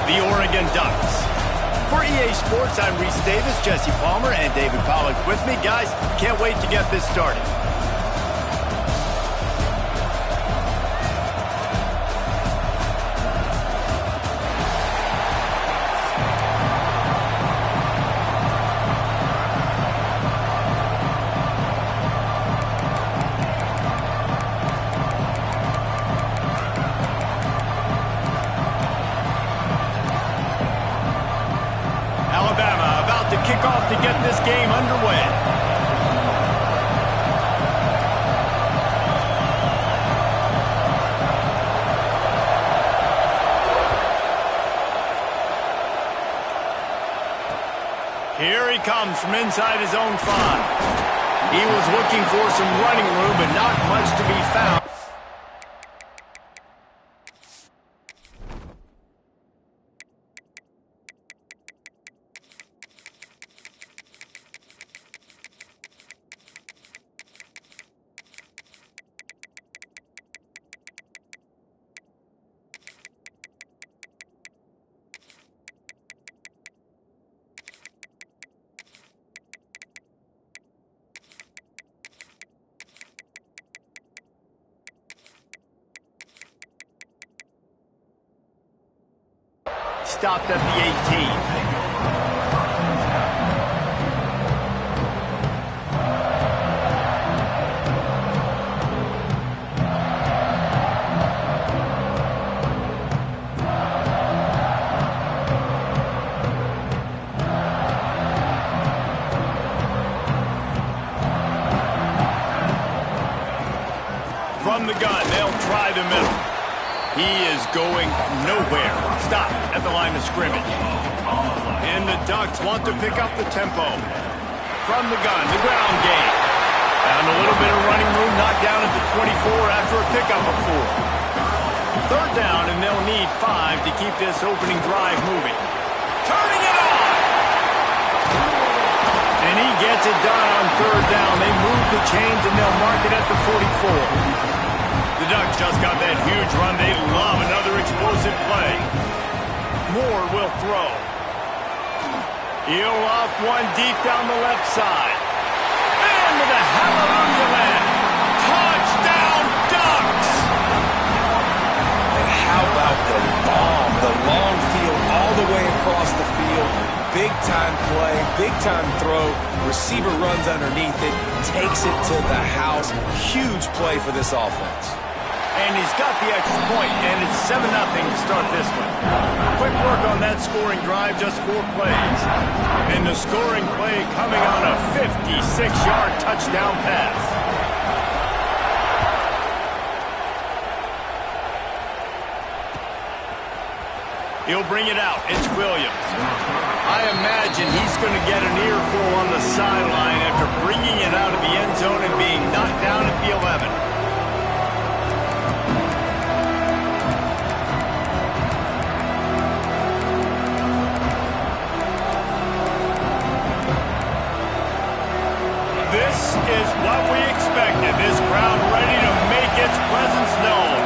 the Oregon Ducks. For EA Sports, I'm Reese Davis, Jesse Palmer, and David Pollack with me. Guys, can't wait to get this started. Kickoff to get this game underway. Here he comes from inside his own 5. He was looking for some running room, but not much to be found. Stopped at the 18. From the gun, they'll try the middle. He is going nowhere. Stop at the line of scrimmage. And the Ducks want to pick up the tempo. From the gun, the ground game. Found a little bit of running room, knocked down at the 24 after a pickup of 4. 3rd down, and they'll need 5 to keep this opening drive moving. Turning it on! And he gets it done on 3rd down. They move the chains, and they'll mark it at the 44. The Ducks just got that huge run. They love another explosive play. Moore will throw. He'll off one deep down the left side. And with a hallelujah land. Touchdown, Ducks! And how about the bomb? The long field all the way across the field. Big-time play, big-time throw. Receiver runs underneath it, takes it to the house. Huge play for this offense. And he's got the extra point, and it's 7-0 to start this one. Quick work on that scoring drive, just 4 plays. And the scoring play coming on a 56-yard touchdown pass. He'll bring it out. It's Williams. I imagine he's going to get an earful on the sideline after bringing it out of the end zone and being knocked down at the 11. This is what we expected. This crowd ready to make its presence known.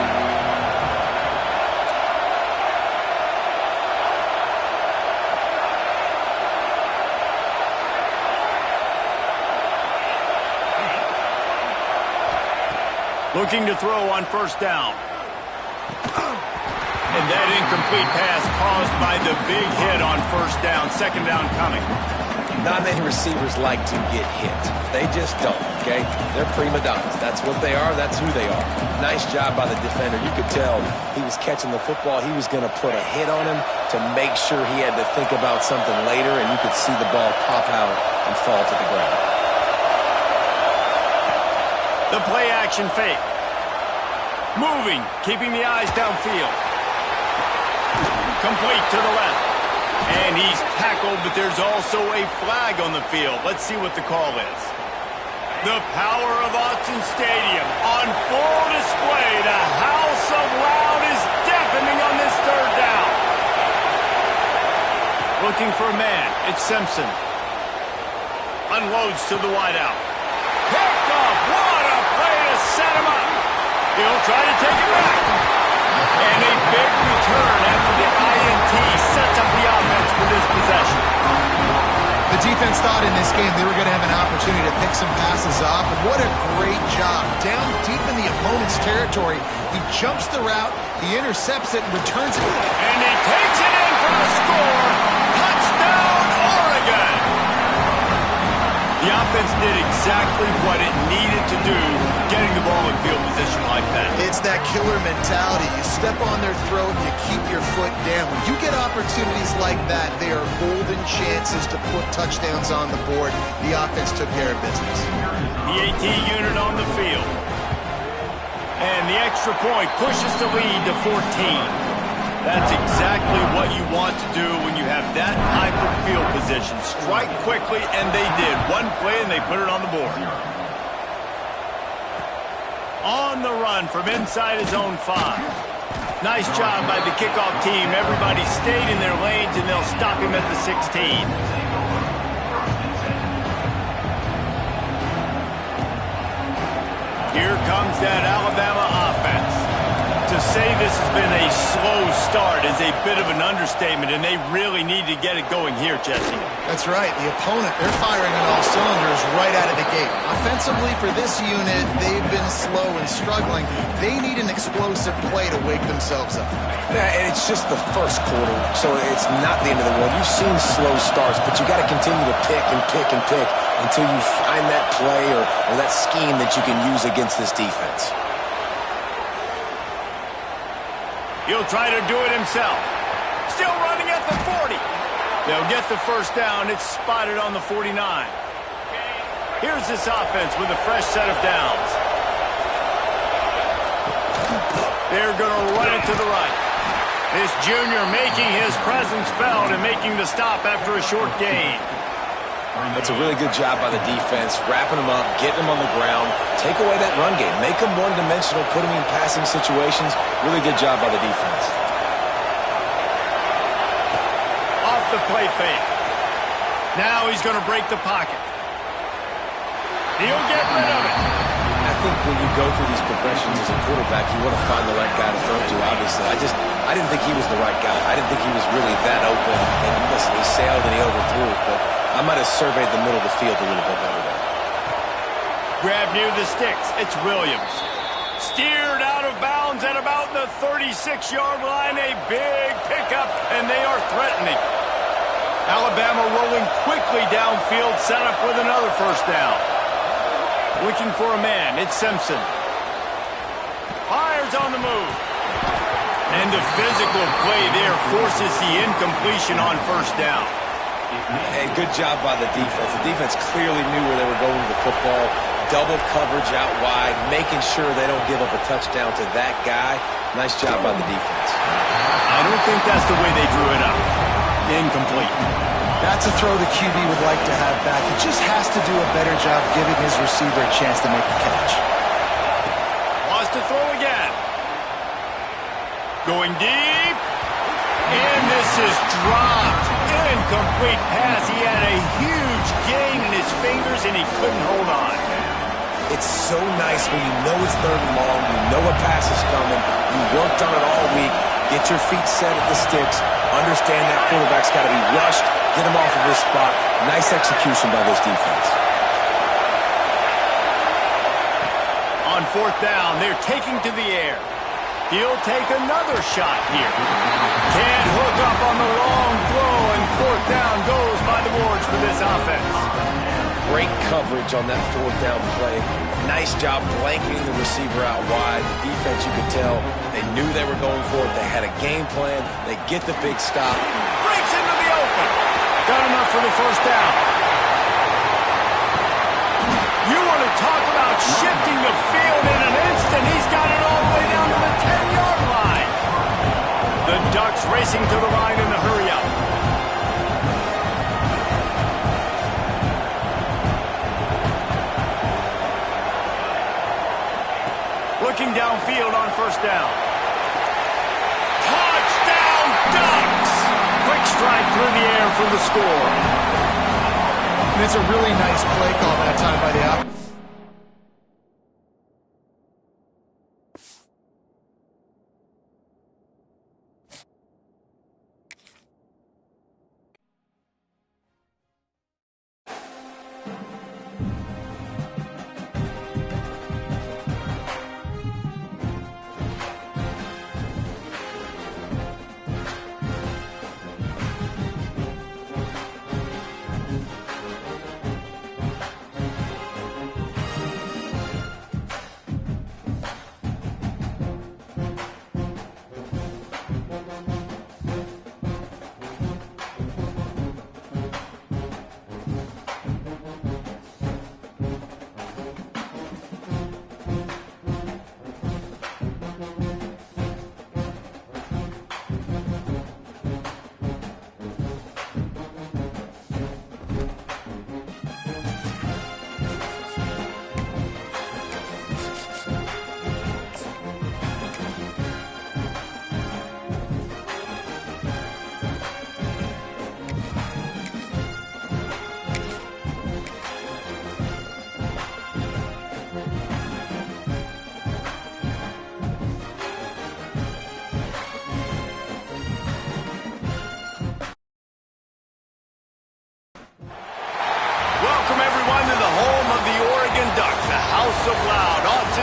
Looking to throw on 1st down. And that incomplete pass caused by the big hit on 1st down. 2nd down coming. Not many receivers like to get hit. They just don't, okay? They're prima donnas. That's what they are. That's who they are. Nice job by the defender. You could tell he was catching the football. He was going to put a hit on him to make sure he had to think about something later, and you could see the ball pop out and fall to the ground. The play-action fake. Moving, keeping the eyes downfield. Complete to the left. And he's tackled, but there's also a flag on the field. Let's see what the call is. The power of Autzen Stadium on full display. The house of loud is deafening on this 3rd down. Looking for a man. It's Simpson. Unloads to the wideout. Picked off. What a play to set him up. He'll try to take it back. And a big return after the INT. defense thought in this game they were going to have an opportunity to pick some passes off, and what a great job. Down deep in the opponent's territory, he jumps the route, he intercepts it, and returns it. And he takes it in for a score. Touchdown, Oregon! The offense did exactly what it needed to do, getting the ball in field position like that. It's that killer mentality. You step on their throat and you keep your foot down. When you get opportunities like that, they are golden chances to put touchdowns on the board. The offense took care of business. The AT unit on the field. And the extra point pushes the lead to 14. That's exactly what you want to do when you have that type of field position. Strike quickly, and they did. One play, and they put it on the board. On the run from inside his own 5. Nice job by the kickoff team. Everybody stayed in their lanes, and they'll stop him at the 16. Here comes that Alabama offense. To say this has been a slow start is a bit of an understatement, and they really need to get it going here, Jesse. That's right. The opponent, they're firing on all cylinders right out of the gate. Offensively, for this unit, they've been slow and struggling. They need an explosive play to wake themselves up. Yeah, and it's just the first quarter, so it's not the end of the world. You've seen slow starts, but you got to continue to pick and pick and pick until you find that play or that scheme that you can use against this defense. He'll try to do it himself. Still running at the 40. They'll get the first down. It's spotted on the 49. Here's this offense with a fresh set of downs. They're going to run it to the right. This junior making his presence felt and making the stop after a short gain. That's a really good job by the defense, wrapping them up, getting them on the ground, take away that run game, make them one-dimensional, put them in passing situations. Really good job by the defense. Off the play fake. Now he's going to break the pocket. He'll get rid of it. I think when you go through these progressions as a quarterback, you want to find the right guy to throw to, obviously. I didn't think he was the right guy. I didn't think he was really that open. And listen, he sailed and he overthrew it, but I might have surveyed the middle of the field a little bit better there. Grab near the sticks. It's Williams. Steered out of bounds at about the 36-yard line. A big pickup, and they are threatening. Alabama rolling quickly downfield, set up with another first down. Looking for a man. It's Simpson. Fires on the move. And the physical play there forces the incompletion on first down. And good job by the defense. The defense clearly knew where they were going with the football. Double coverage out wide, making sure they don't give up a touchdown to that guy. Nice job by the defense. I don't think that's the way they drew it up. Incomplete. That's a throw the QB would like to have back. He just has to do a better job giving his receiver a chance to make the catch. Wants to throw again. Going deep. And this is dropped. Incomplete pass. He had a huge gain in his fingers, and he couldn't hold on. It's so nice when you know it's third and long, you know a pass is coming, you worked on it all week, get your feet set at the sticks, understand that quarterback's got to be rushed, get him off of his spot. Nice execution by this defense. On fourth down, they're taking to the air. He'll take another shot here. Can't hook up on the long throw, and fourth down goes by the boards for this offense. Great coverage on that fourth down play. Nice job blanketing the receiver out wide. The defense, you could tell, they knew they were going for it. They had a game plan. They get the big stop. Breaks into the open. Got enough for the first down. You want to talk about shifting the field in an instant. He's got it all the way down to the 10-yard line. The Ducks racing to the line in the hurry-up. Looking downfield on first down. Touchdown, Ducks! Quick strike through the air for the score. And it's a really nice play call that time by the offense.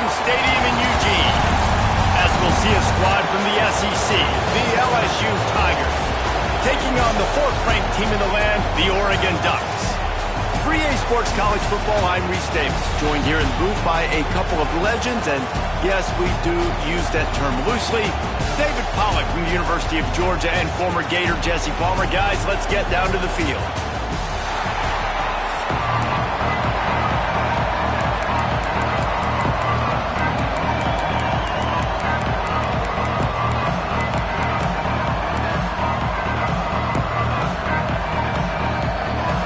Stadium in Eugene, as we'll see a squad from the SEC, the LSU Tigers, taking on the 4th-ranked team in the land, the Oregon Ducks. For EA Sports College Football, I'm Reese Davis, joined here in the booth by a couple of legends, and yes, we do use that term loosely. David Pollack from the University of Georgia and former Gator Jesse Palmer. Guys, let's get down to the field.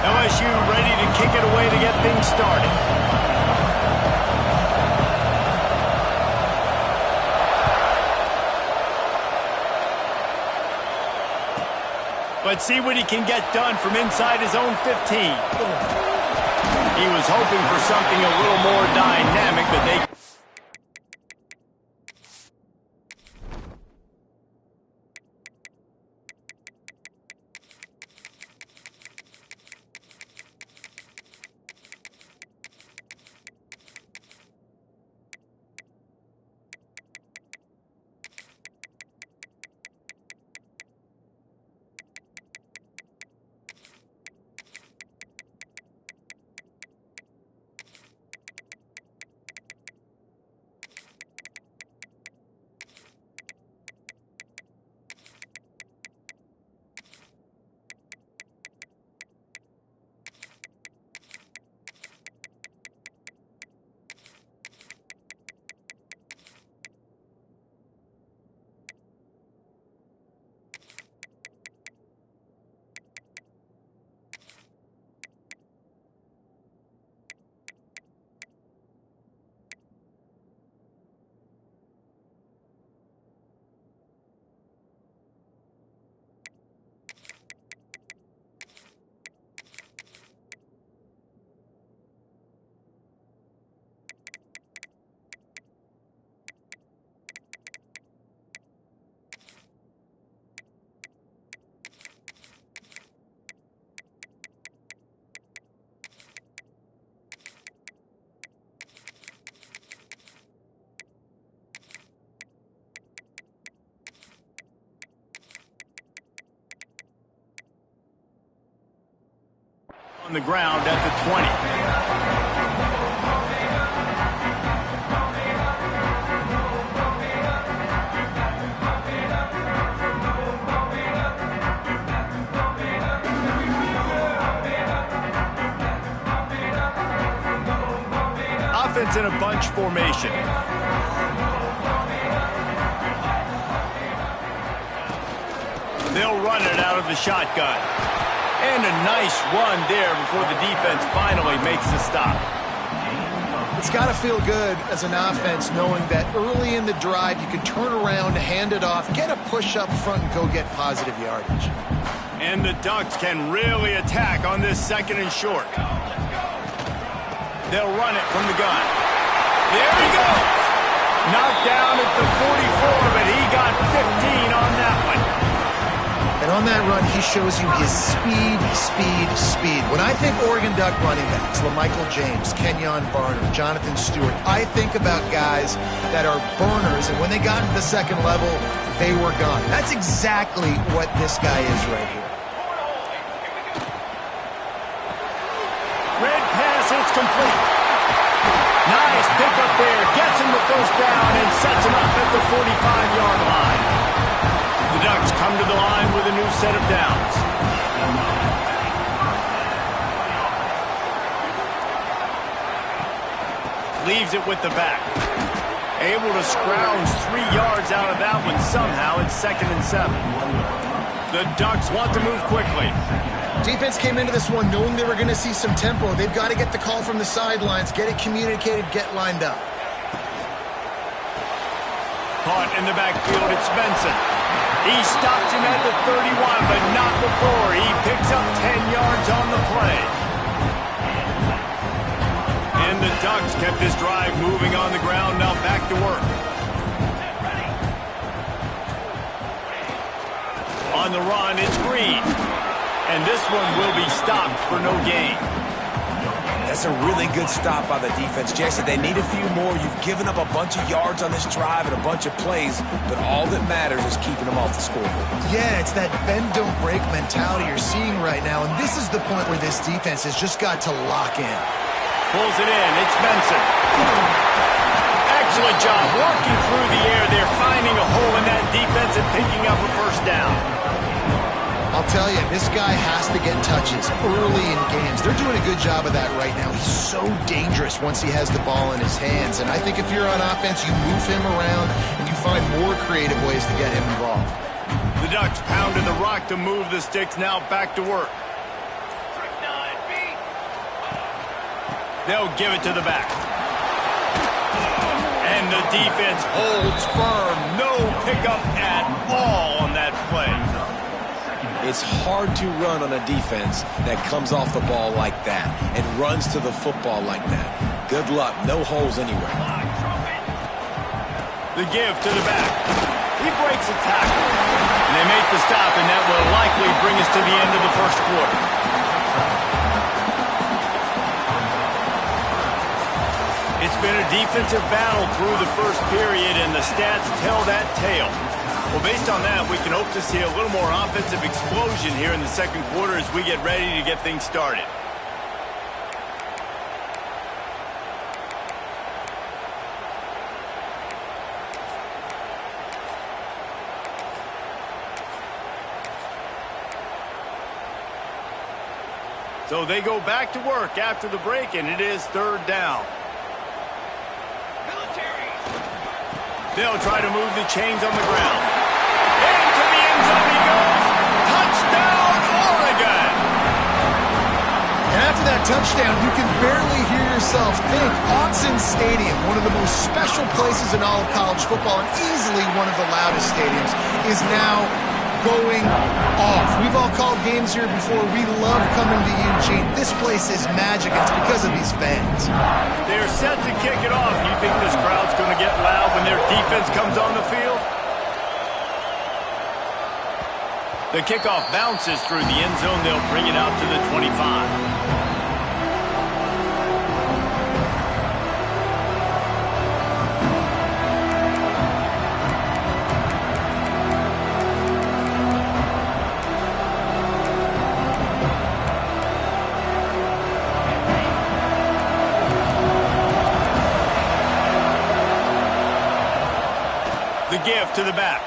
LSU ready to kick it away to get things started. Let's see what he can get done from inside his own 15. He was hoping for something a little more dynamic, but they... on the ground at the 20. Offense in a bunch formation. They'll run it out of the shotgun. And a nice run there before the defense finally makes the stop. It's got to feel good as an offense knowing that early in the drive you can turn around, hand it off, get a push up front, and go get positive yardage. And the Ducks can really attack on this 2nd and short. They'll run it from the gun. There he goes! Knocked down at the 44, but he got 15 on that one. And on that run, he shows you his speed. When I think Oregon Duck running backs, LaMichael James, Kenyon Barner, Jonathan Stewart, I think about guys that are burners, and when they got to the 2nd level, they were gone. That's exactly what this guy is right here. Red pass, it's complete. Nice pickup there, gets him the 1st down and sets him up at the 45-yard line. The Ducks come to the line with a new set of downs. Leaves it with the back. Able to scrounge 3 yards out of that one somehow. It's 2nd and 7. The Ducks want to move quickly. Defense came into this one knowing they were going to see some tempo. They've got to get the call from the sidelines, get it communicated, get lined up. Caught in the backfield, it's Benson. He stops him at the 31, but not before. He picks up 10 yards on the play. And the Ducks kept this drive moving on the ground, now back to work. On the run, it's Green. And this one will be stopped for no gain. That's a really good stop by the defense. Jason, they need a few more. You've given up a bunch of yards on this drive and a bunch of plays, but all that matters is keeping them off the scoreboard. Yeah, it's that bend, don't break mentality you're seeing right now, and this is the point where this defense has just got to lock in. Pulls it in. It's Benson. Excellent job working through the air. They're finding a hole in that defense and picking up a first down. I'll tell you, this guy has to get touches early in games. They're doing a good job of that right now. He's so dangerous once he has the ball in his hands. And I think if you're on offense, you move him around and you find more creative ways to get him involved. The Ducks pounded the rock to move the sticks. Now back to work. They'll give it to the back. And the defense holds firm. No pickup at all on that play. It's hard to run on a defense that comes off the ball like that and runs to the football like that. Good luck. No holes anywhere. The give to the back. He breaks a tackle. And they make the stop, and that will likely bring us to the end of the first quarter. It's been a defensive battle through the first period, and the stats tell that tale. Well, based on that, we can hope to see a little more offensive explosion here in the second quarter as we get ready to get things started. So they go back to work after the break, and it is third down. They'll try to move the chains on the ground. Into the end zone he goes. Touchdown, Oregon! And after that touchdown, you can barely hear yourself think. Autzen Stadium, one of the most special places in all of college football and easily one of the loudest stadiums, is now going off. We've all called games here before. We love coming to Eugene. This place is magic. It's because of these fans. They're set to kick it off. You think this crowd's going to get loud when their defense comes on the field? The kickoff bounces through the end zone. They'll bring it out to the 25. The give to the back.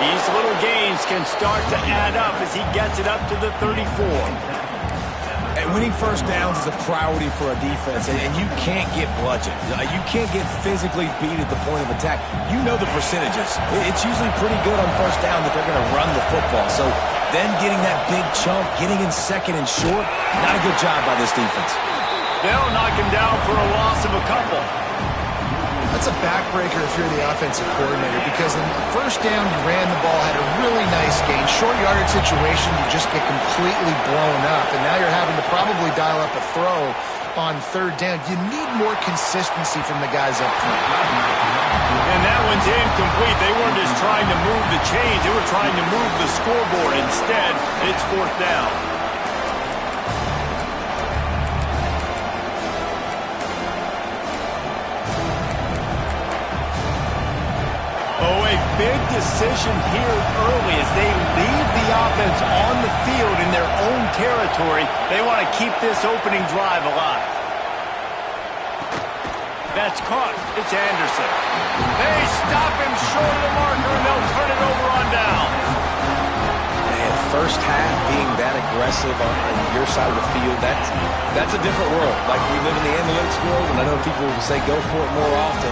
These little gains can start to add up as he gets it up to the 34. And winning first downs is a priority for a defense, and you can't get bludgeoned. You can't get physically beat at the point of attack. You know the percentages. It's usually pretty good on first down that they're going to run the football. So then getting that big chunk, getting in second and short, not a good job by this defense. They'll knock him down for a loss of a couple. That's a backbreaker if you're the offensive coordinator, because in the first down you ran the ball, had a really nice gain. Short yardage situation, you just get completely blown up, and now you're having to probably dial up a throw on third down. You need more consistency from the guys up front. And that one's incomplete. They weren't just trying to move the chains. They were trying to move the scoreboard. Instead, it's fourth down. Oh, a big decision here early as they leave the offense on the field in their own territory. They want to keep this opening drive alive. That's caught. It's Anderson. They stop him short of the marker, and they'll turn it over on down. Man, first half being that aggressive on your side of the field, that's a different world. Like we live in the analytics world, and I know people will say go for it more often.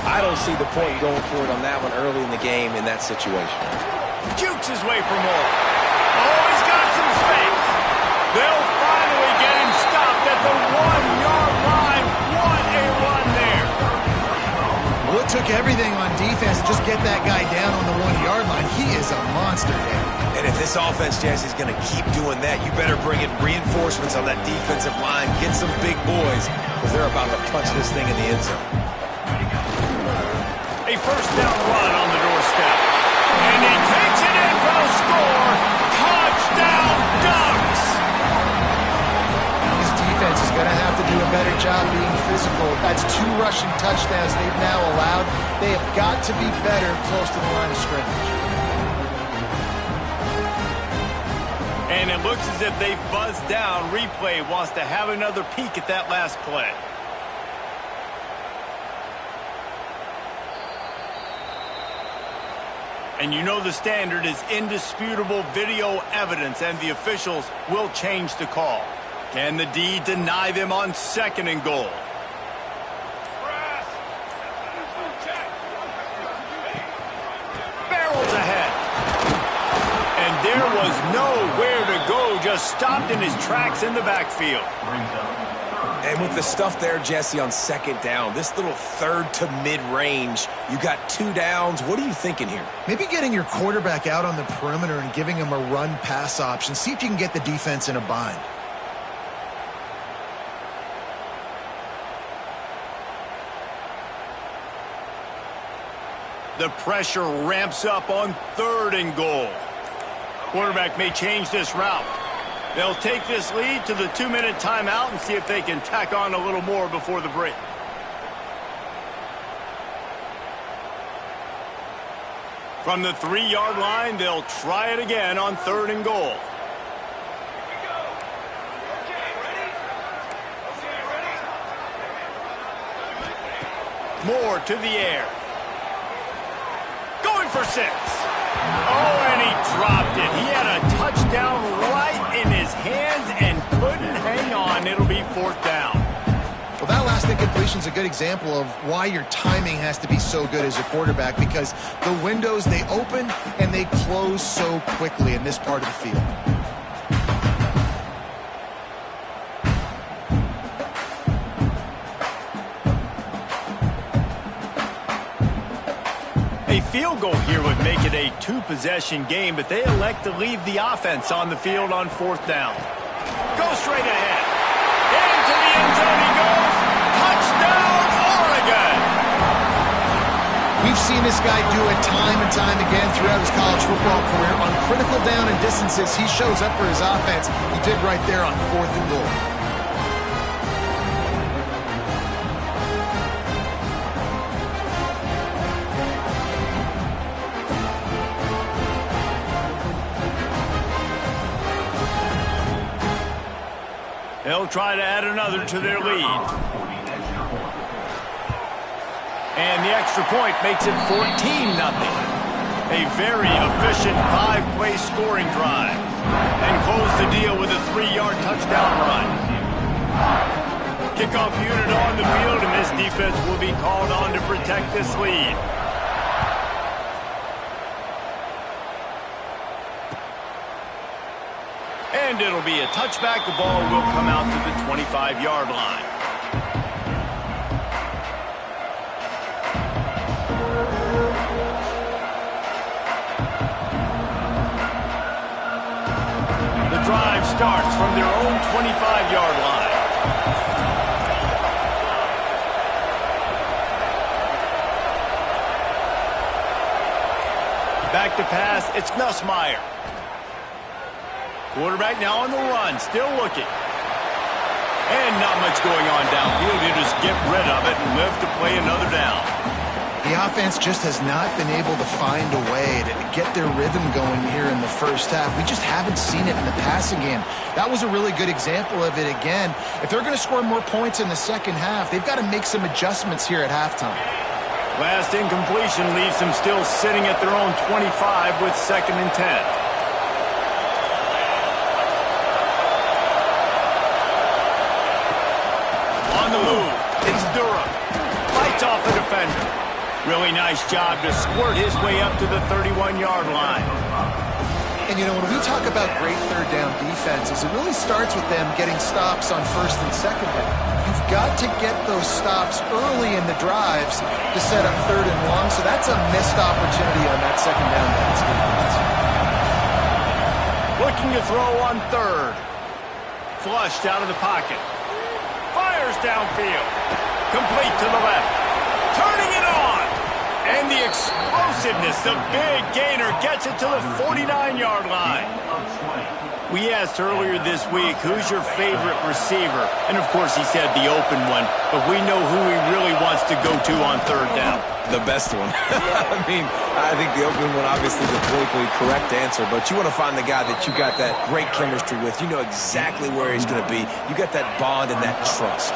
I don't see the point going for it on that one early in the game in that situation. Jukes his way for more. Oh, he's got some space. They'll finally get him stopped at the 1-yard line. What a run there. Well, it took everything on defense to just get that guy down on the 1-yard line. He is a monster there. And if this offense, Jesse, is going to keep doing that, you better bring in reinforcements on that defensive line. Get some big boys, because they're about to punch this thing in the end zone. A first down run on the doorstep. And he takes it in for a score. Touchdown, Ducks! going to have to do a better job being physical. That's 2 rushing touchdowns they've now allowed. They have got to be better close to the line of scrimmage. And it looks as if they've buzzed down. Replay wants to have another peek at that last play. And you know the standard is indisputable video evidence, and the officials will change the call. Can the D deny them on 2nd and goal? Barrels ahead. And there was nowhere to go, just stopped in his tracks in the backfield. And with the stuff there, Jesse, on 2nd down, this little 3rd to mid-range, you got 2 downs. What are you thinking here? Maybe getting your quarterback out on the perimeter and giving him a run-pass option. See if you can get the defense in a bind. The pressure ramps up on 3rd and goal. Quarterback may change this route. They'll take this lead to the 2-minute timeout and see if they can tack on a little more before the break. From the 3-yard line, they'll try it again on 3rd and goal. Moore to the air. Going for 6. Oh, and he dropped it. He had a touchdown right in his hands and couldn't hang on. It'll be 4th down. Well, that last incompletion is a good example of why your timing has to be so good as a quarterback, because the windows, they open and they close so quickly in this part of the field. A field goal here would make it a 2-possession game, but they elect to leave the offense on the field on 4th down. Go straight ahead. Into the end zone he goes. Touchdown, Oregon! We've seen this guy do it time and time again throughout his college football career. On critical down and distances, he shows up for his offense. He did right there on 4th and goal. They'll try to add another to their lead. And the extra point makes it 14-0. A very efficient 5-play scoring drive. And close the deal with a 3-yard touchdown run. Kickoff unit on the field, and this defense will be called on to protect this lead. And it'll be a touchback. The ball will come out to the 25-yard line. The drive starts from their own 25-yard line. Back to pass, it's Nussmeier. Quarterback now on the run, still looking. And not much going on downfield. You just get rid of it and live to play another down. The offense just has not been able to find a way to get their rhythm going here in the first half. We just haven't seen it in the passing game. That was a really good example of it again. If they're going to score more points in the second half, they've got to make some adjustments here at halftime. Last incompletion leaves them still sitting at their own 25 with 2nd and 10. On the move, it's Durham. Fights off the defender. Really nice job to squirt his way up to the 31-yard line. And, you know, when we talk about great 3rd down defenses, it really starts with them getting stops on 1st and 2nd down. You've got to get those stops early in the drives to set up 3rd and long, so that's a missed opportunity on that 2nd down pass defense. Looking to throw on 3rd. Flushed out of the pocket. Fires downfield. Complete to the left. Turning it on. And the explosiveness, the big gainer gets it to the 49-yard line. We asked earlier this week, who's your favorite receiver? And, of course, he said the open one, but we know who he really wants to go to on third down. The best one. I think the open one, obviously, the politically correct answer, but you want to find the guy that you got that great chemistry with. You know exactly where he's going to be. You got that bond and that trust.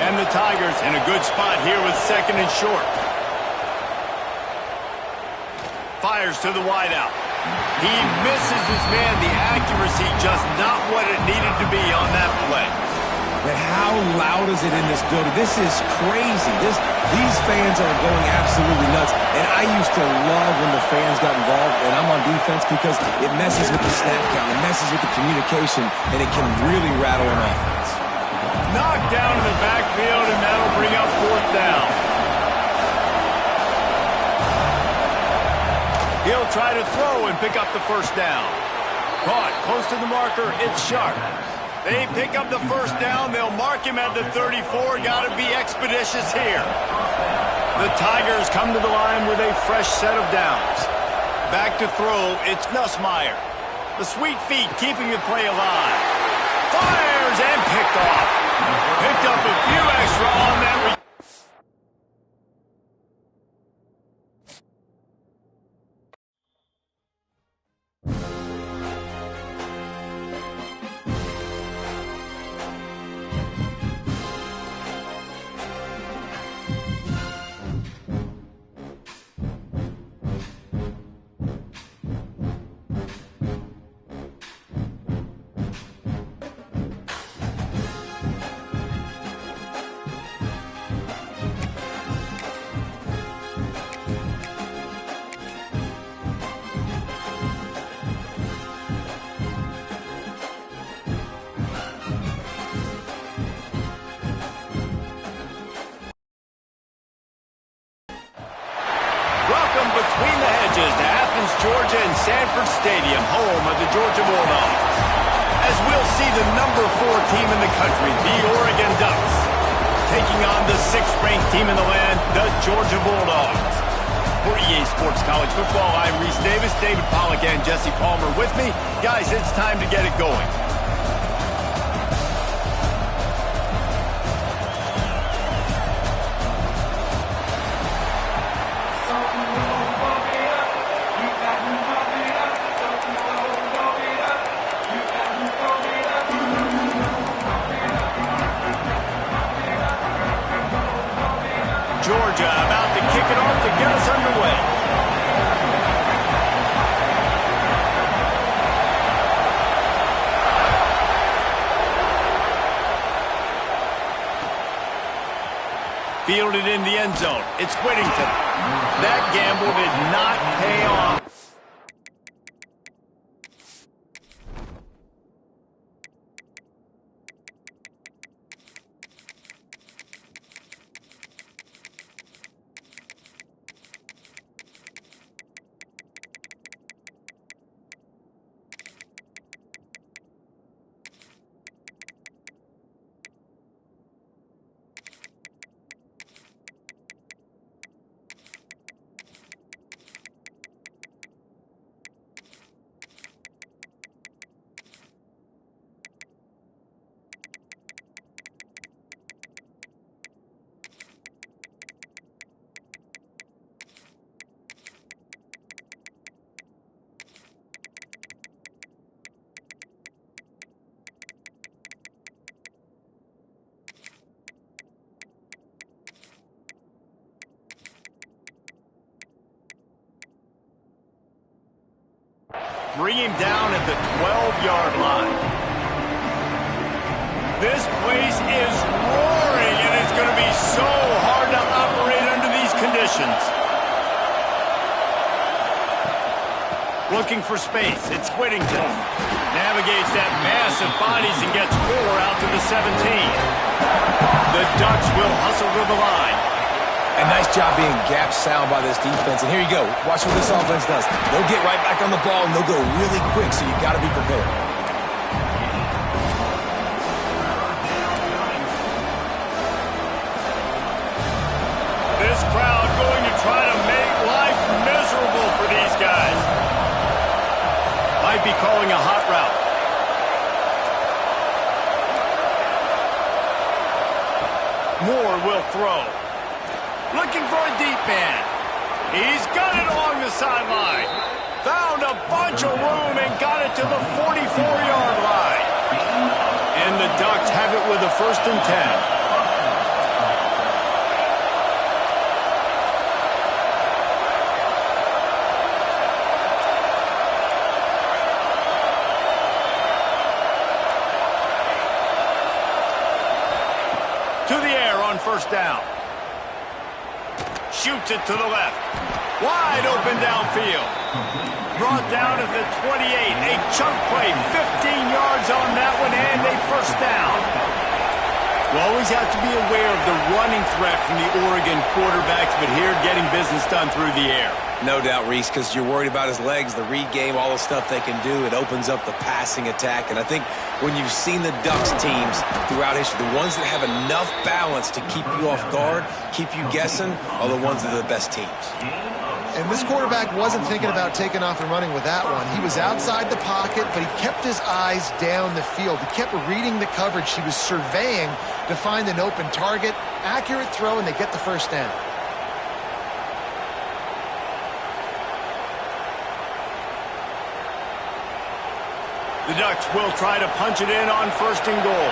And the Tigers in a good spot here with second and short. Fires to the wideout. He misses his man. The accuracy just not what it needed to be on that play. But how loud is it in this building? This is crazy. These fans are going absolutely nuts. And I used to love when the fans got involved, and I'm on defense because it messes with the snap count. It messes with the communication, and it can really rattle an offense. Knocked down in the backfield, and that'll bring up fourth down. He'll try to throw and pick up the first down. Caught close to the marker. It's Sharp. They pick up the first down. They'll mark him at the 34. Got to be expeditious here. The Tigers come to the line with a fresh set of downs. Back to throw. It's Nussmeier. The sweet feet keeping the play alive. Fires and picked off. Picked up a few extra on that. Between the hedges to Athens, Georgia, and Sanford Stadium, home of the Georgia Bulldogs. As we'll see the number 4 team in the country, the Oregon Ducks, taking on the 6th-ranked team in the land, the Georgia Bulldogs. For EA Sports College Football, I'm Reese Davis, David Pollack, and Jesse Palmer with me. Guys, it's time to get it going. Georgia about to kick it off to get us underway. Fielded in the end zone. It's Whittington. That gamble did not pay off. Bring him down at the 12-yard line. This place is roaring, and it's going to be so hard to operate under these conditions. Looking for space. It's Whittington. Navigates that mass of bodies and gets 4 out to the 17. The Ducks will hustle to the line. A nice job being gap sound by this defense. And here you go. Watch what this offense does. They'll get right back on the ball, and they'll go really quick, so you got to be prepared. This crowd going to try to make life miserable for these guys. Might be calling a hot route. Moore will throw. Looking for a deep man. He's got it along the sideline. Found a bunch of room and got it to the 44-yard line. And the Ducks have it with a 1st and 10. To the air on 1st down. Shoots it to the left. Wide open downfield. Brought down at the 28. A chunk play. 15 yards on that one and a 1st down. You always have to be aware of the running threat from the Oregon quarterbacks, but here getting business done through the air. No doubt, Reese, because you're worried about his legs, the read game, all the stuff they can do. It opens up the passing attack. And I think when you've seen the Ducks teams throughout history, the ones that have enough balance to keep you off guard, keep you guessing, are the ones that are the best teams. And this quarterback wasn't thinking about taking off and running with that one. He was outside the pocket, but he kept his eyes down the field. He kept reading the coverage. He was surveying to find an open target. Accurate throw, and they get the 1st down. The Ducks will try to punch it in on 1st and goal.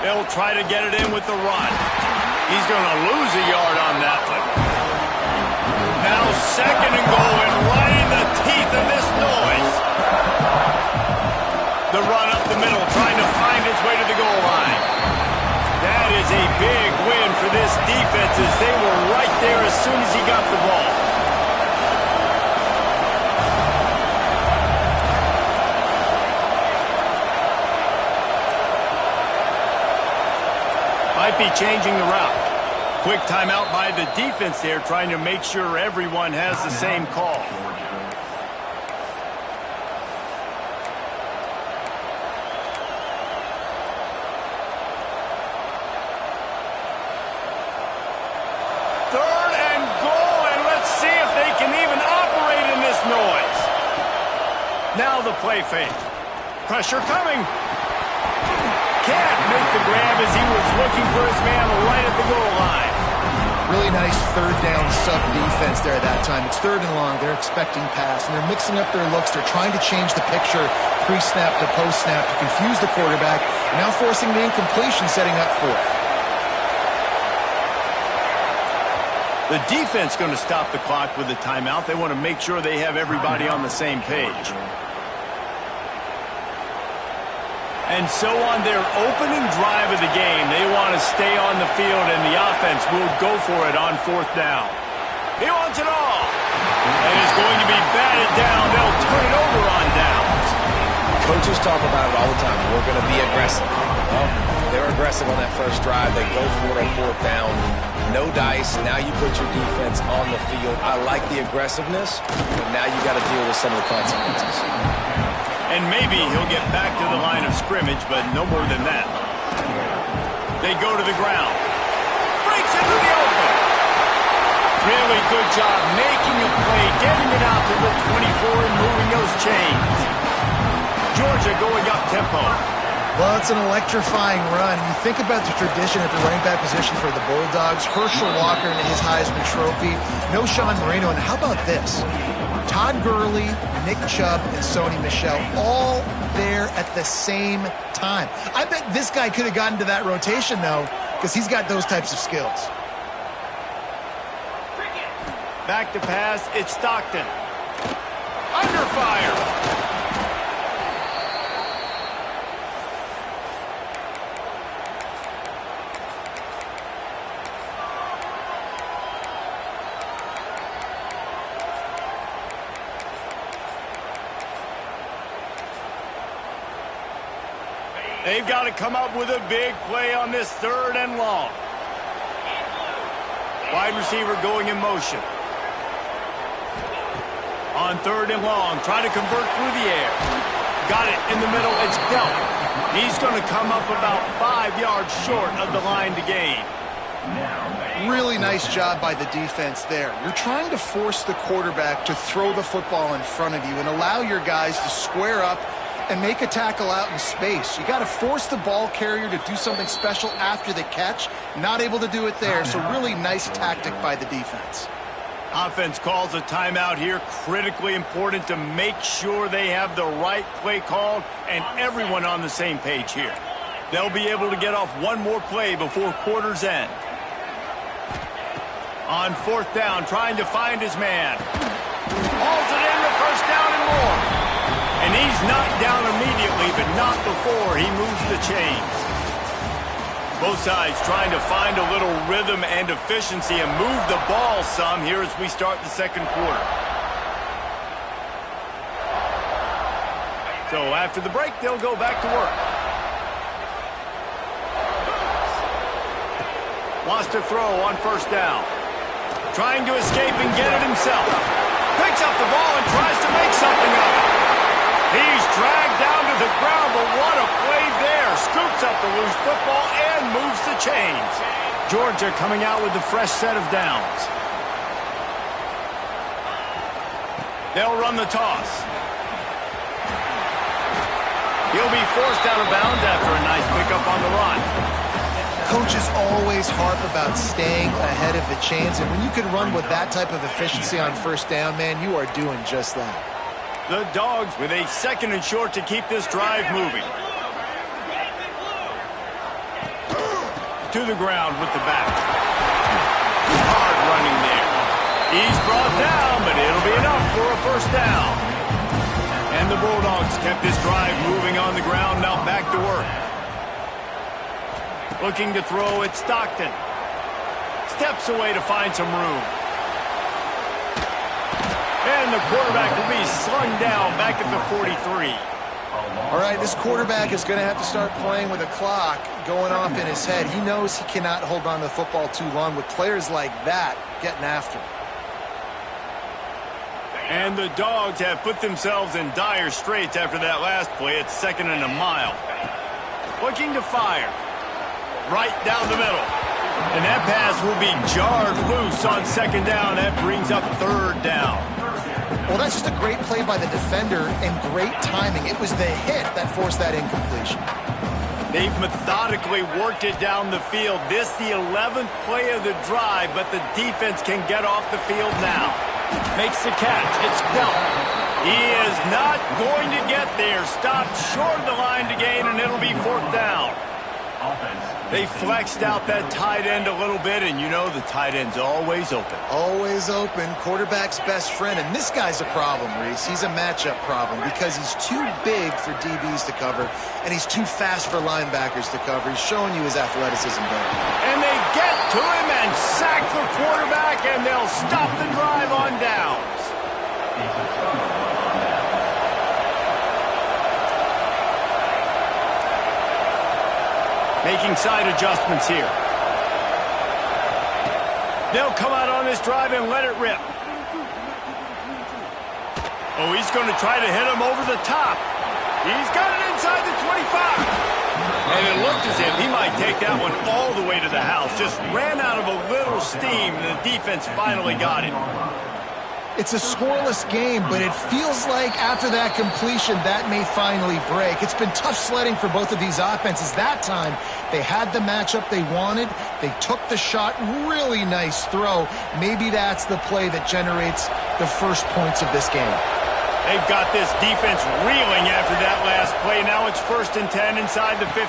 They'll try to get it in with the run. He's going to lose a yard on that one. Now 2nd and goal, and right in the teeth of this noise. The run up the middle, trying to find its way to the goal line. That is a big win for this defense, as they were right there as soon as he got the ball. Might be changing the route. Quick timeout by the defense there, trying to make sure everyone has the same call. Third and goal, and let's see if they can even operate in this noise. Now the play fake. Pressure coming. Can't make the grab as he was looking for his man right at the goal line. Really nice 3rd down sub-defense there at that time. It's 3rd and long. They're expecting pass, and they're mixing up their looks. They're trying to change the picture pre-snap to post-snap to confuse the quarterback, and now forcing the incompletion, setting up 4th. The defense going to stop the clock with the timeout. They want to make sure they have everybody on the same page. And so on their opening drive of the game, they want to stay on the field, and the offense will go for it on 4th down. He wants it all. And it's going to be batted down. They'll turn it over on downs. Coaches talk about it all the time. We're going to be aggressive. Well, they're aggressive on that first drive. They go for it on 4th down. No dice. Now you put your defense on the field. I like the aggressiveness, but now you got to deal with some of the consequences. And maybe he'll get back to the line of scrimmage, but no more than that. They go to the ground. Breaks into the open. Really good job making a play, getting it out to the 24 and moving those chains. Georgia going up tempo. Well, it's an electrifying run. You think about the tradition at the running back position for the Bulldogs. Herschel Walker and his Heisman Trophy. No Sean Marino. And how about this? Todd Gurley, Nick Chubb, and Sony Michel all there at the same time. I bet this guy could have gotten to that rotation, though, because he's got those types of skills. Back to pass. It's Stockton. Under fire. They've got to come up with a big play on this 3rd and long. Wide receiver going in motion. On 3rd and long, trying to convert through the air. Got it in the middle. It's dealt. He's going to come up about 5 yards short of the line to gain. Really nice job by the defense there. You're trying to force the quarterback to throw the football in front of you and allow your guys to square up and make a tackle out in space. You got to force the ball carrier to do something special after the catch. Not able to do it there, so really nice tactic by the defense. Offense calls a timeout here. Critically important to make sure they have the right play called and everyone on the same page here. They'll be able to get off one more play before quarter's end. On fourth down, trying to find his man. Hauls it in the first down and more. And he's knocked down immediately, but not before he moves the chains. Both sides trying to find a little rhythm and efficiency and move the ball some here as we start the second quarter. So after the break, they'll go back to work. Wants to throw on first down. Trying to escape and get it himself. Picks up the ball and tries to make something of it. He's dragged down to the ground, but what a play there. Scoops up the loose football and moves the chains. Georgia coming out with a fresh set of downs. They'll run the toss. He'll be forced out of bounds after a nice pickup on the run. Coaches always harp about staying ahead of the chains, and when you can run with that type of efficiency on first down, man, you are doing just that. The Dogs with a second and short to keep this drive moving. To the ground with the back. Hard running there. He's brought down, but it'll be enough for a first down. And the Bulldogs kept this drive moving on the ground, now back to work. Looking to throw at Stockton. Steps away to find some room. And the quarterback will be slung down back at the 43. All right, this quarterback is going to have to start playing with a clock going off in his head. He knows he cannot hold on to the football too long with players like that getting after him. And the Dogs have put themselves in dire straits after that last play. It's 2nd and a mile. Looking to fire. Right down the middle. And that pass will be jarred loose on 2nd down. That brings up 3rd down. Well, that's just a great play by the defender and great timing. It was the hit that forced that incompletion. They've methodically worked it down the field. This the 11th play of the drive, but the defense can get off the field now. Makes the catch. It's Delp. He is not going to get there. Stopped short of the line to gain, and it'll be 4th down. They flexed out that tight end a little bit, and you know the tight end's always open. Always open. Quarterback's best friend. And this guy's a problem, Reese. He's a matchup problem because he's too big for DBs to cover, and he's too fast for linebackers to cover. He's showing you his athleticism there. And they get to him and sack the quarterback, and they'll stop the drive on downs. Making side adjustments here. They'll come out on this drive and let it rip. Oh, he's going to try to hit him over the top. He's got it inside the 25. And it looked as if he might take that one all the way to the house. Just ran out of a little steam, and the defense finally got him. It's a scoreless game, but it feels like after that completion, that may finally break. It's been tough sledding for both of these offenses. That time, they had the matchup they wanted. They took the shot. Really nice throw. Maybe that's the play that generates the first points of this game. They've got this defense reeling after that last play. Now it's 1st and 10 inside the 50.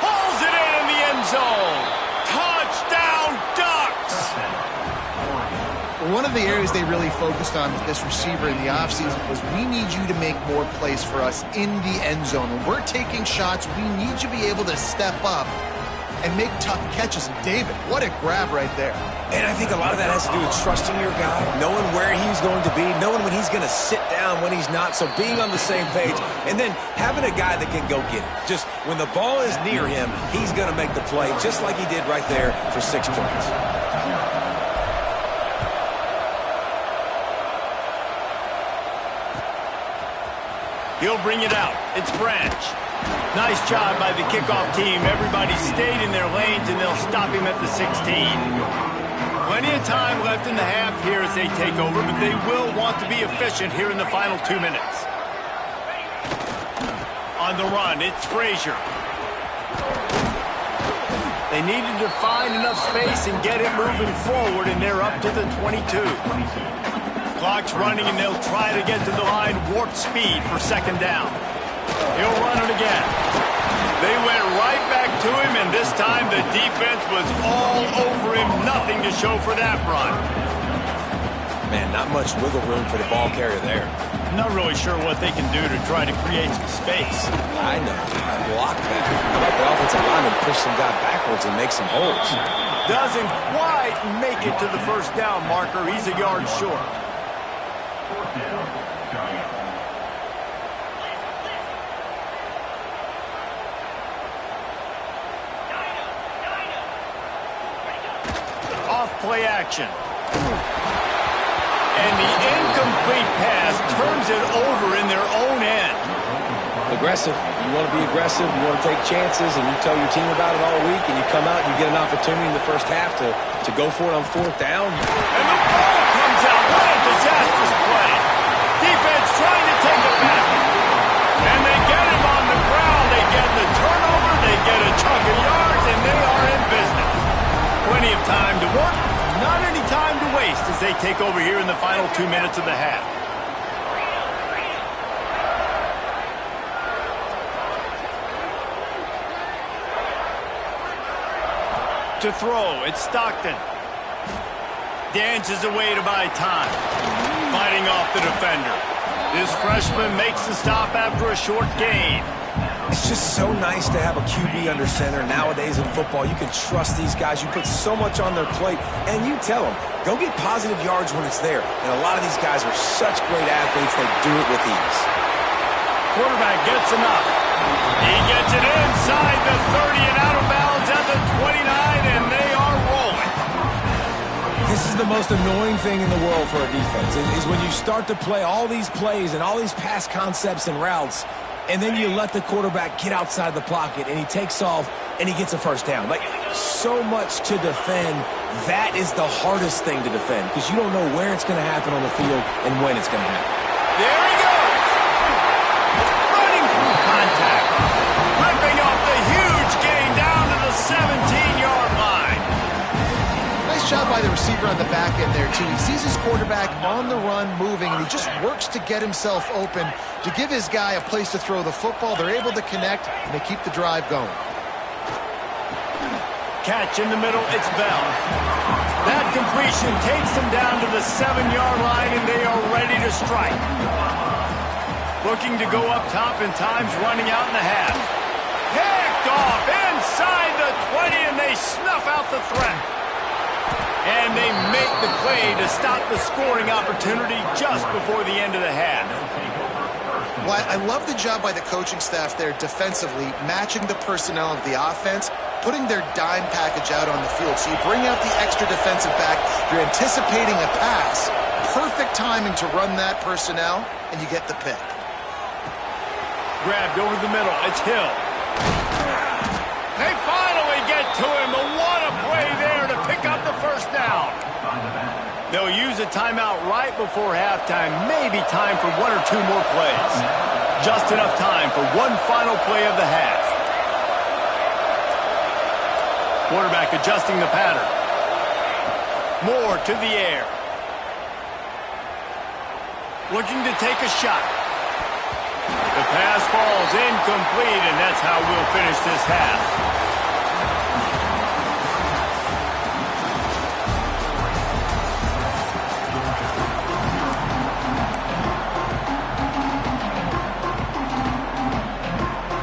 Hauls it in the end zone. Touchdown, Ducks! One of the areas they really focused on with this receiver in the offseason was we need you to make more plays for us in the end zone. When we're taking shots, we need you to be able to step up and make tough catches. And David, what a grab right there. And I think a lot of that has to do with trusting your guy, knowing where he's going to be, knowing when he's going to sit down, when he's not, so being on the same page, and then having a guy that can go get it. Just when the ball is near him, he's going to make the play, just like he did right there for 6 points. He'll bring it out. It's Branch. Nice job by the kickoff team. Everybody stayed in their lanes, and they'll stop him at the 16. Plenty of time left in the half here as they take over, but they will want to be efficient here in the final 2 minutes. On the run, it's Frazier. They needed to find enough space and get it moving forward, and they're up to the 22. Clock's running, and they'll try to get to the line warp speed for second down. He'll run it again. They went right back to him, and this time the defense was all over him. Nothing to show for that run. Man, not much wiggle room for the ball carrier there. Not really sure what they can do to try to create some space. I know. Block that. How about the offensive lineman push some guy backwards and make some holes? Doesn't quite make it to the first down marker. He's a yard short. Off play action. And the incomplete pass turns it over in their own end. Aggressive. You want to be aggressive. You want to take chances, and you tell your team about it all week, and you come out and you get an opportunity in the first half to go for it on fourth down. And the ball comes out. What a disastrous play. Defense trying to take it back. And they get him on the ground. They get the turnover. They get a chunk of yards, and they are in business. Plenty of time to work. Not any time to waste as they take over here in the final 2 minutes of the half. To throw, it's Stockton. Dances away to buy time. Fighting off the defender. This freshman makes the stop after a short gain. It's just so nice to have a QB under center. Nowadays in football, you can trust these guys. You put so much on their plate, and you tell them, go get positive yards when it's there. And a lot of these guys are such great athletes, they do it with ease. Quarterback gets enough. He gets it inside the 30 and out of bounds at the 29, and they are rolling. This is the most annoying thing in the world for a defense, is when you start to play all these plays and all these pass concepts and routes, and then you let the quarterback get outside the pocket, and he takes off, and he gets a first down. Like, so much to defend. That is the hardest thing to defend, because you don't know where it's going to happen on the field and when it's going to happen. There he goes. Running through contact. Ripping off the huge gain down to the 17-yard line. Nice job by the receiver on the back end there, too. He sees his quarterback on the run moving, and he just works to get himself open to give his guy a place to throw the football. They're able to connect, and they keep the drive going. Catch in the middle, it's Bell. That completion takes them down to the 7-yard line, and they are ready to strike. Looking to go up top, and time's running out in the half. Picked off inside the 20, and they snuff out the threat. And they make the play to stop the scoring opportunity just before the end of the half. Well, I love the job by the coaching staff there defensively, matching the personnel of the offense, putting their dime package out on the field. So you bring out the extra defensive back, you're anticipating a pass, perfect timing to run that personnel, and you get the pick. Grabbed over the middle, it's Hill. They finally get to him, but what a play there to pick up the first down. They'll use a timeout right before halftime, maybe time for one or two more plays. Just enough time for one final play of the half. Quarterback adjusting the pattern. Moore to the air. Looking to take a shot. The pass falls incomplete, and that's how we'll finish this half.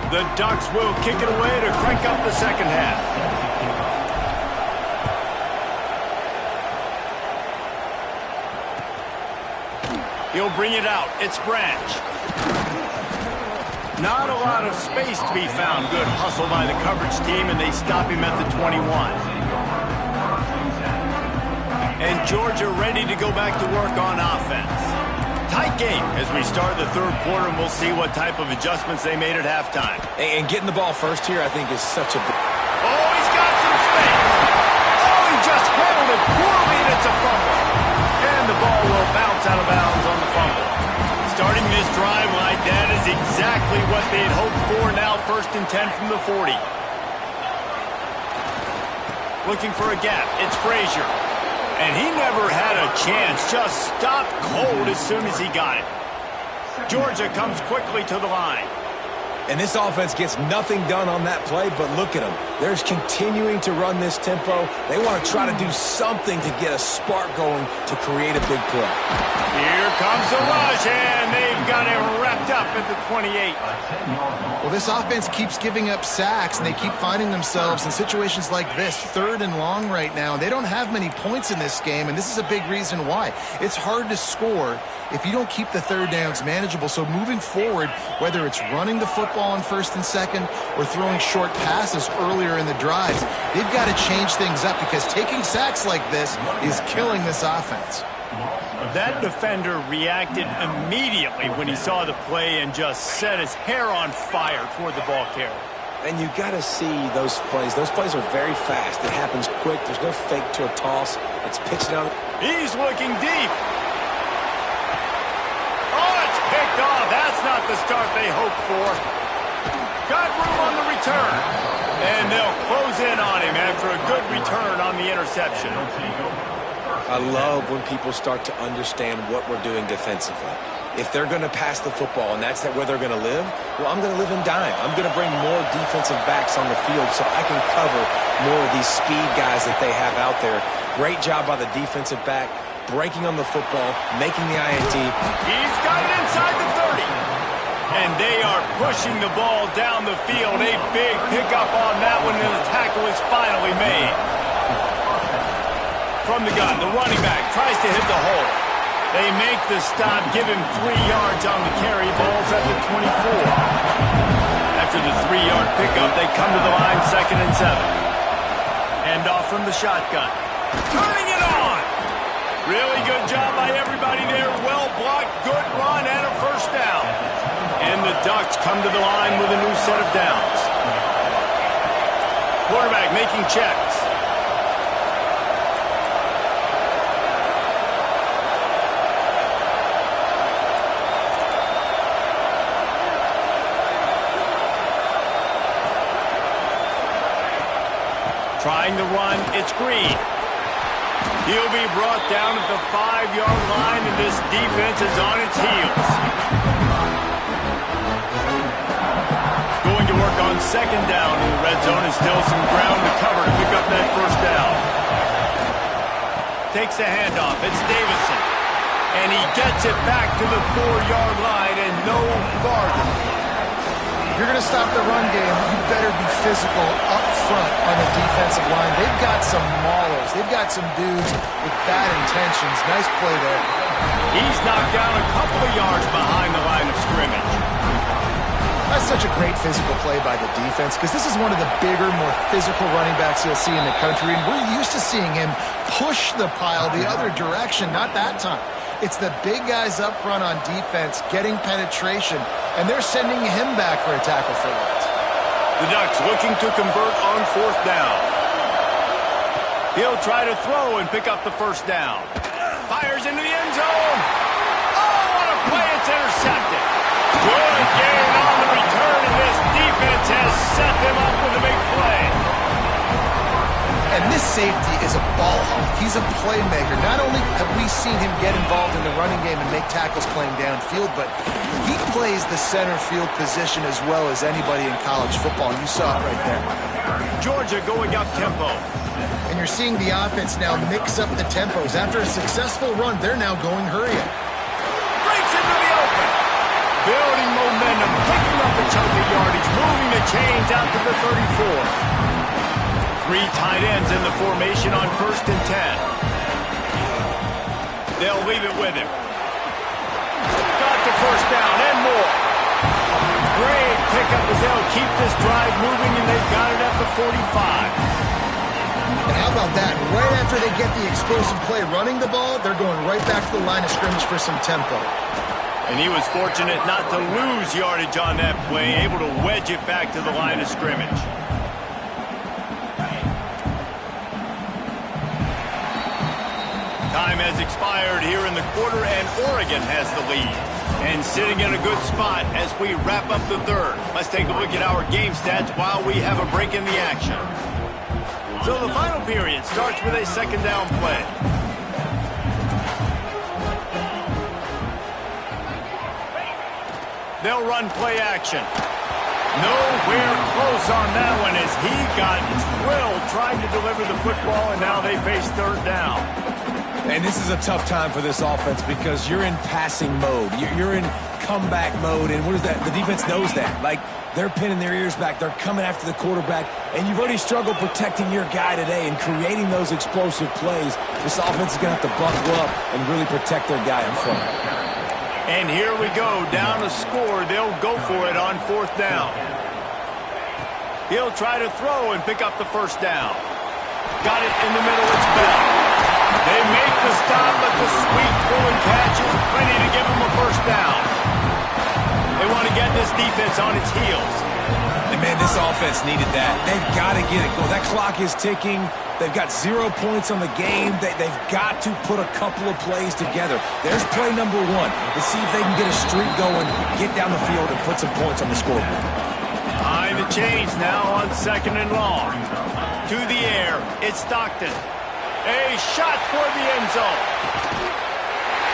The Ducks will kick it away to crank up the second half. He'll bring it out. It's Branch. Not a lot of space to be found. Good hustle by the coverage team, and they stop him at the 21. And Georgia ready to go back to work on offense. Tight game as we start the third quarter, and we'll see what type of adjustments they made at halftime. And getting the ball first here, I think, is such a... Oh, he's got some space. Oh, he just handled it poorly, and it's a fumble. And the ball will bounce out of bounds on the fumble. Starting this drive like that is exactly what they'd hoped for. Now 1st and 10 from the 40. Looking for a gap. It's Frazier. And he never had a chance. Just stopped cold as soon as he got it. Georgia comes quickly to the line. And this offense gets nothing done on that play, but look at them. They're continuing to run this tempo. They want to try to do something to get a spark going to create a big play. Here comes the rush, and they've got it wrapped up at the 28. Well, this offense keeps giving up sacks, and they keep finding themselves in situations like this, 3rd and long right now. They don't have many points in this game, and this is a big reason why. It's hard to score if you don't keep the 3rd downs manageable. So moving forward, whether it's running the football on 1st and 2nd or throwing short passes earlier in the drives, they've got to change things up because taking sacks like this is killing this offense. That defender reacted immediately when he saw the play and just set his hair on fire toward the ball carrier. And you got to see those plays. Those plays are very fast. It happens quick. There's no fake to a toss. It's pitched down. He's looking deep. Oh, it's picked off. That's not the start they hoped for. Got room on the return. And they'll close in on him after a good return on the interception. I love when people start to understand what we're doing defensively. If they're going to pass the football and that's where they're going to live, well, I'm going to live in dime. I'm going to bring more defensive backs on the field so I can cover more of these speed guys that they have out there. Great job by the defensive back, breaking on the football, making the INT. He's got it inside the 30. And they are pushing the ball down the field. A big pickup on that one, and the tackle is finally made. From the gun, the running back tries to hit the hole. They make the stop, give him 3 yards on the carry. Ball's at the 24. After the 3-yard pickup, they come to the line, 2nd and 7. Hand off from the shotgun. Turning it on. Really good job by everybody there. Well blocked, good run, and a 1st down. And the Ducks come to the line with a new set of downs. Quarterback making checks. Trying to run, it's Green. He'll be brought down at the 5-yard line, and this defense is on its heels. Going to work on 2nd down in the red zone, and still some ground to cover to pick up that 1st down. Takes the handoff, it's Davison. And he gets it back to the 4-yard line and no farther. You're going to stop the run game, you better be physical up front on the defensive line. They've got some maulers. They've got some dudes with bad intentions. Nice play there. He's knocked down a couple of yards behind the line of scrimmage. That's such a great physical play by the defense because this is one of the bigger, more physical running backs you'll see in the country, and we're used to seeing him push the pile the other direction, not that time. It's the big guys up front on defense getting penetration, and they're sending him back for a tackle for loss. The Ducks looking to convert on 4th down. He'll try to throw and pick up the 1st down. Fires into the end zone. Oh, what a play. It's intercepted. Good gain on the return, and this defense has set them up with a big play. And this safety is a ball hawk. He's a playmaker. Not only have we seen him get involved in the running game and make tackles playing downfield, but he plays the center field position as well as anybody in college football. You saw it right there. Georgia going up tempo. And you're seeing the offense now mix up the tempos. After a successful run, they're now going hurry up. Breaks into the open. Building momentum, picking up a chunk of yardage, moving the chains out to the 34. 3 tight ends in the formation on 1st and 10. They'll leave it with him. Got the 1st down and more. Great pickup as they'll keep this drive moving, and they've got it at the 45. And how about that? Right after they get the explosive play running the ball, they're going right back to the line of scrimmage for some tempo. And he was fortunate not to lose yardage on that play, able to wedge it back to the line of scrimmage. Time has expired here in the quarter, and Oregon has the lead. And sitting in a good spot as we wrap up the third. Let's take a look at our game stats while we have a break in the action. So the final period starts with a second down play. They'll run play action. Nowhere close on that one as he got drilled trying to deliver the football, and now they face third down. And this is a tough time for this offense because you're in passing mode. You're in comeback mode, and what is that? The defense knows that. Like, they're pinning their ears back. They're coming after the quarterback, and you've already struggled protecting your guy today and creating those explosive plays. This offense is going to have to buckle up and really protect their guy in front. And here we go, down a score. They'll go for it on fourth down. He'll try to throw and pick up the first down. Got it in the middle, it's Bell. They make the stop, but the sweet throw and catch is plenty to give them a first down. They want to get this defense on its heels. And, man, this offense needed that. They've got to get it going. That clock is ticking. They've got 0 points on the game. They've got to put a couple of plays together. There's play number one. Let's see if they can get a streak going, get down the field, and put some points on the scoreboard. Behind the chains now on second and long. To the air, it's Stockton. A shot for the end zone.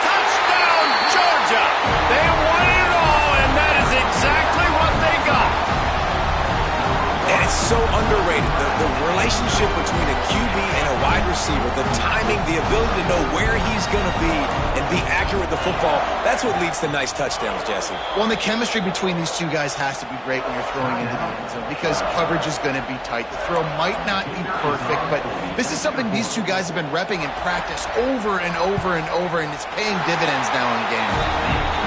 Touchdown, Georgia! They won it all, and that is exactly what they got. And it's so underrated. The relationship between a QB and a wide receiver, the timing, the ability to know where he's going to be and be accurate with the football, that's what leads to nice touchdowns, Jesse. Well, and the chemistry between these two guys has to be great when you're throwing into the end zone because coverage is going to be tight. The throw might not be perfect, but this is something these two guys have been repping in practice over and over and over, and it's paying dividends now in the game.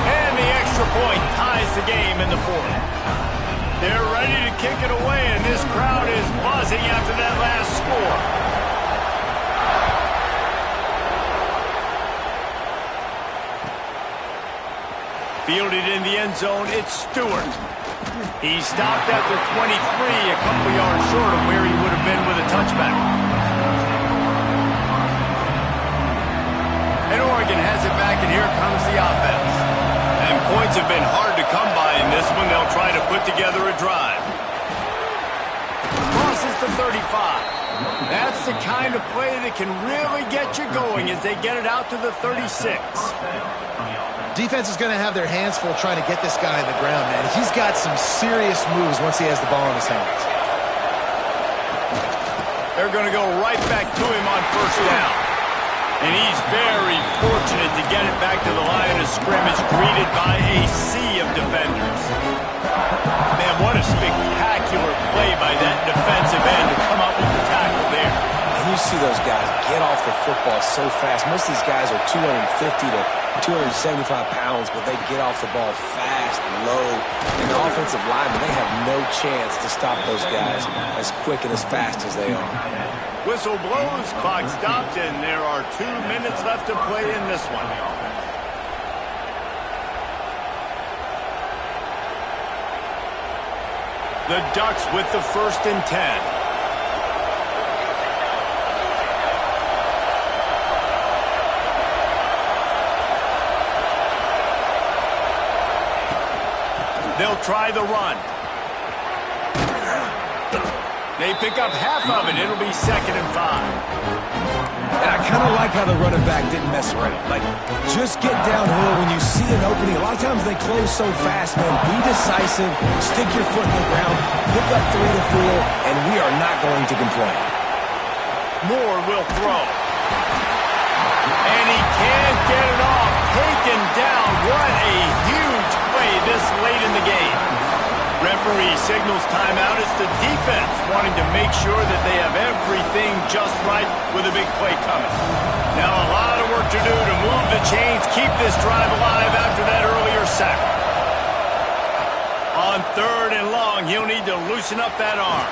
And the extra point ties the game in the fourth. They're ready to kick it away, and this crowd is buzzing after that last score. Fielded in the end zone, it's Stewart. He stopped at the 23, a couple yards short of where he would have been with a touchback. And Oregon has it back, and here comes the offense. And points have been hard to come by in this one. They'll try to put together a drive. Crosses the 35. That's the kind of play that can really get you going as they get it out to the 36. Defense is going to have their hands full trying to get this guy on the ground, man. He's got some serious moves once he has the ball in his hands. They're going to go right back to him on first down. And he's very fortunate to get it back to the line of scrimmage, greeted by a sea of defenders. Man, what a spectacular play by that defensive end to come up with the tackle there. And you see those guys get off the football so fast. Most of these guys are 250 to 275 pounds, but they get off the ball fast, low. And the offensive linemen, they have no chance to stop those guys as quick and as fast as they are. Whistle blows, clock stopped, and there are 2 minutes left to play in this one. The Ducks with the 1st and 10. They'll try the run. They pick up half of it. It'll be 2nd and 5. And I kind of like how the running back didn't mess around. Like, just get downhill when you see an opening. A lot of times they close so fast, man. Be decisive, stick your foot in the ground, pick up 3 to 4, and we are not going to complain. Moore will throw. And he can't get it off. Taken down. What a huge play this late in the game. Referee signals timeout. It's the defense wanting to make sure that they have everything just right with a big play coming. Now a lot of work to do to move the chains, keep this drive alive after that earlier sack. On 3rd and long, he'll need to loosen up that arm.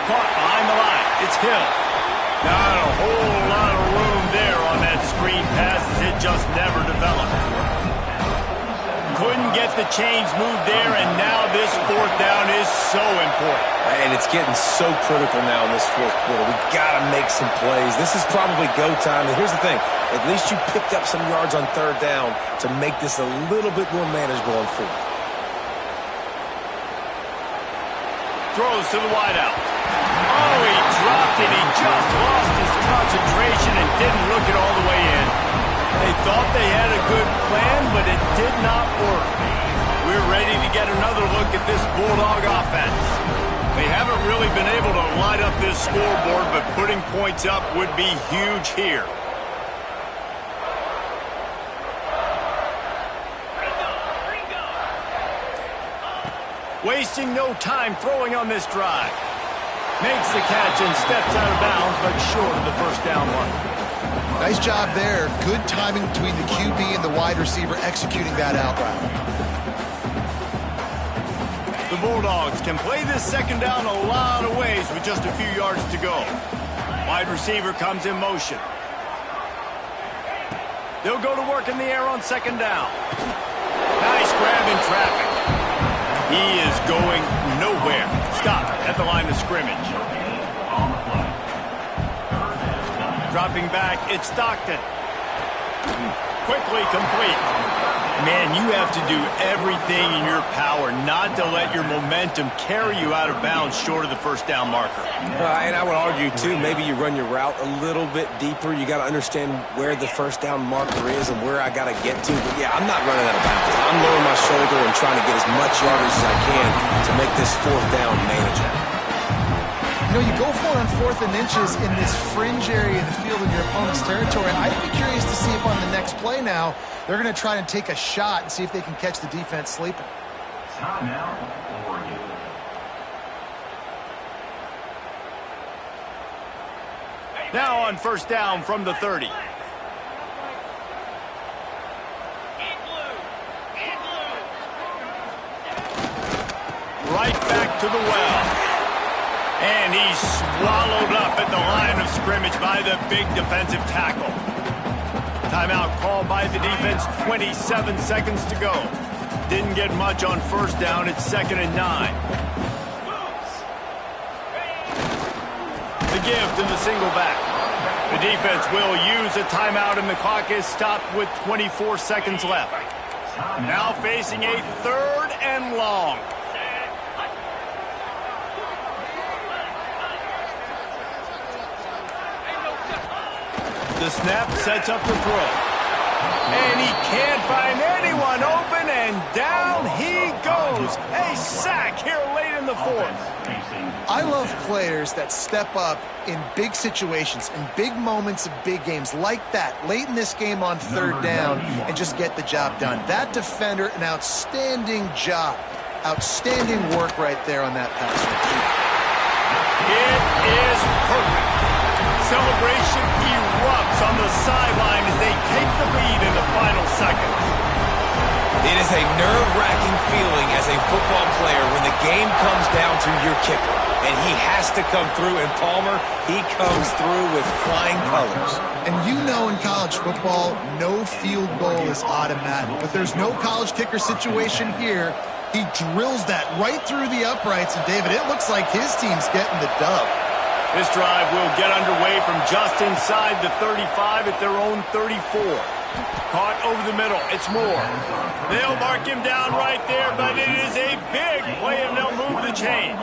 Caught behind the line. It's Hill. Not a whole lot of room there on that screen pass as it just never developed. couldn't get the chains moved there, and now this fourth down is so important. And it's getting so critical now in this fourth quarter. We got to make some plays. This is probably go time. And here's the thing. At least you picked up some yards on third down to make this a little bit more manageable on fourth. Throws to the wideout. Oh, he dropped it. He just lost his concentration and didn't look it all the way in. They thought they had a good plan, but it did not work. We're ready to get another look at this Bulldog offense. They haven't really been able to light up this scoreboard, but putting points up would be huge here. Wasting no time throwing on this drive. Makes the catch and steps out of bounds, but short of the first down mark. Nice job there. Good timing between the QB and the wide receiver executing that out route. The Bulldogs can play this second down a lot of ways with just a few yards to go. Wide receiver comes in motion. They'll go to work in the air on second down. Nice grab in traffic. He is going nowhere. Stop at the line of scrimmage. Dropping back, it's Stockton. Quickly complete. Man, you have to do everything in your power not to let your momentum carry you out of bounds short of the first down marker. And I would argue, too, maybe you run your route a little bit deeper. You got to understand where the first down marker is and where I got to get to. But, yeah, I'm not running out of bounds. I'm lowering my shoulder and trying to get as much yardage as I can to make this fourth down manageable. You know, you go for it on 4th and inches in this fringe area of the field in your opponent's territory. I'd be curious to see if on the next play now, they're going to try and take a shot and see if they can catch the defense sleeping. Now on first down from the 30. Right back to the well. And he's swallowed up at the line of scrimmage by the big defensive tackle. Timeout called by the defense, 27 seconds to go. Didn't get much on first down, it's 2nd and 9. The give to the single back. The defense will use a timeout and the clock is stopped with 24 seconds left. Now facing a 3rd and long. The snap sets up the throw. And he can't find anyone open, and down he goes. A sack here late in the 4th. I love players that step up in big situations, in big moments of big games like that, late in this game on 3rd down, and just get the job done. That defender, an outstanding job. Outstanding work right there on that pass. It is perfect. Celebration erupts on the sideline as they take the lead in the final seconds. It is a nerve-wracking feeling as a football player when the game comes down to your kicker. And he has to come through. And Palmer, he comes through with flying colors. And you know in college football, no field goal is automatic. But there's no college kicker situation here. He drills that right through the uprights. And, David, it looks like his team's getting the dub. This drive will get underway from just inside the 35 at their own 34. Caught over the middle. It's Moore. They'll mark him down right there, but it is a big play, and they'll move the chains.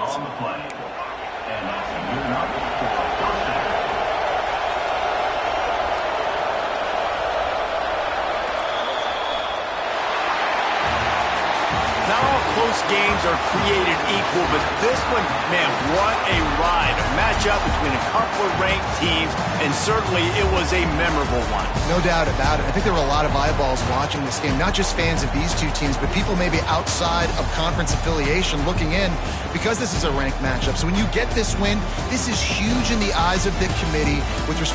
Not all close games are created equal, but this one, man, what a ride. A matchup between a couple of ranked teams, and certainly it was a memorable one. No doubt about it. I think there were a lot of eyeballs watching this game, not just fans of these two teams, but people maybe outside of conference affiliation looking in because this is a ranked matchup. So when you get this win, this is huge in the eyes of the committee with respect